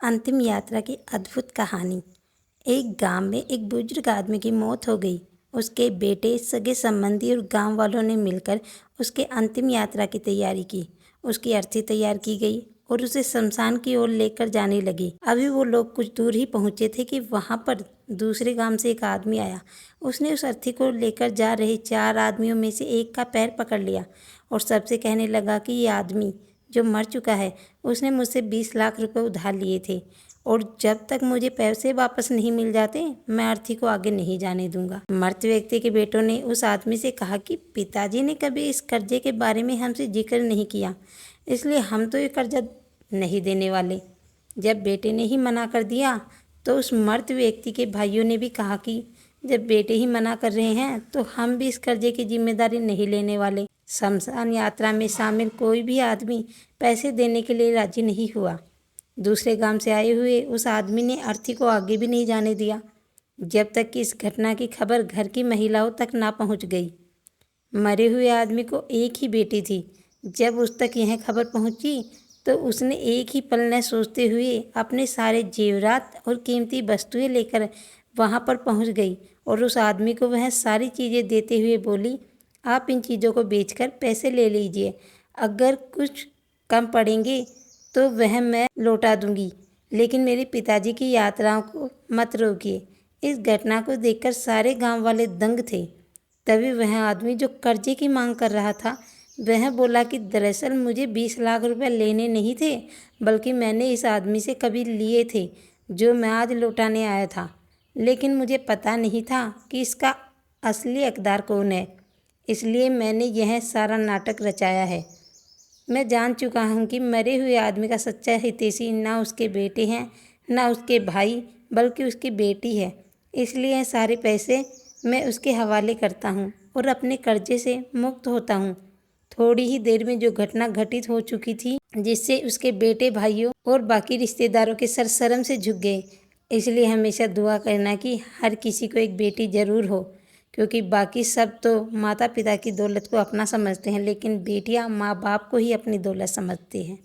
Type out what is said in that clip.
अंतिम यात्रा की अद्भुत कहानी। एक गांव में एक बुजुर्ग आदमी की मौत हो गई। उसके बेटे, सगे संबंधी और गांव वालों ने मिलकर उसके अंतिम यात्रा की तैयारी की। उसकी अर्थी तैयार की गई और उसे शमशान की ओर लेकर जाने लगी। अभी वो लोग कुछ दूर ही पहुंचे थे कि वहां पर दूसरे गांव से एक आदमी आया। उसने उस अर्थी को लेकर जा रहे 4 आदमियों में से एक का पैर पकड़ लिया और सबसे कहने लगा कि ये आदमी जो मर चुका है, उसने मुझसे 20 लाख रुपए उधार लिए थे और जब तक मुझे पैसे वापस नहीं मिल जाते, मैं अर्थी को आगे नहीं जाने दूंगा। मृत व्यक्ति के बेटों ने उस आदमी से कहा कि पिताजी ने कभी इस कर्जे के बारे में हमसे जिक्र नहीं किया, इसलिए हम तो ये कर्जा नहीं देने वाले। जब बेटे ने ही मना कर दिया तो उस मृत व्यक्ति के भाइयों ने भी कहा कि जब बेटे ही मना कर रहे हैं तो हम भी इस कर्जे की जिम्मेदारी नहीं लेने वाले। शमशान यात्रा में शामिल कोई भी आदमी पैसे देने के लिए राजी नहीं हुआ। दूसरे गांव से आए हुए उस आदमी ने अर्थी को आगे भी नहीं जाने दिया जब तक कि इस घटना की खबर घर की महिलाओं तक ना पहुंच गई। मरे हुए आदमी को एक ही बेटी थी। जब उस तक यह खबर पहुंची तो उसने एक ही पल न सोचते हुए अपने सारे जेवरात और कीमती वस्तुएं लेकर वहां पर पहुंच गई और उस आदमी को वह सारी चीज़ें देते हुए बोली, आप इन चीज़ों को बेचकर पैसे ले लीजिए, अगर कुछ कम पड़ेंगे तो वह मैं लौटा दूंगी, लेकिन मेरे पिताजी की यात्राओं को मत रोकिए। इस घटना को देखकर सारे गांव वाले दंग थे। तभी वह आदमी जो कर्जे की मांग कर रहा था, वह बोला कि दरअसल मुझे 20 लाख रुपए लेने नहीं थे, बल्कि मैंने इस आदमी से कभी लिए थे जो मैं आज लौटाने आया था, लेकिन मुझे पता नहीं था कि इसका असली हकदार कौन है, इसलिए मैंने यह सारा नाटक रचाया है। मैं जान चुका हूँ कि मरे हुए आदमी का सच्चा हितैषी ना उसके बेटे हैं, ना उसके भाई, बल्कि उसकी बेटी है। इसलिए यह सारे पैसे मैं उसके हवाले करता हूँ और अपने कर्जे से मुक्त होता हूँ। थोड़ी ही देर में जो घटना घटित हो चुकी थी, जिससे उसके बेटे, भाइयों और बाकी रिश्तेदारों के सर शर्म से झुक गए। इसलिए हमेशा दुआ करना कि हर किसी को एक बेटी ज़रूर हो, क्योंकि बाकी सब तो माता पिता की दौलत को अपना समझते हैं, लेकिन बेटियां माँ बाप को ही अपनी दौलत समझती हैं।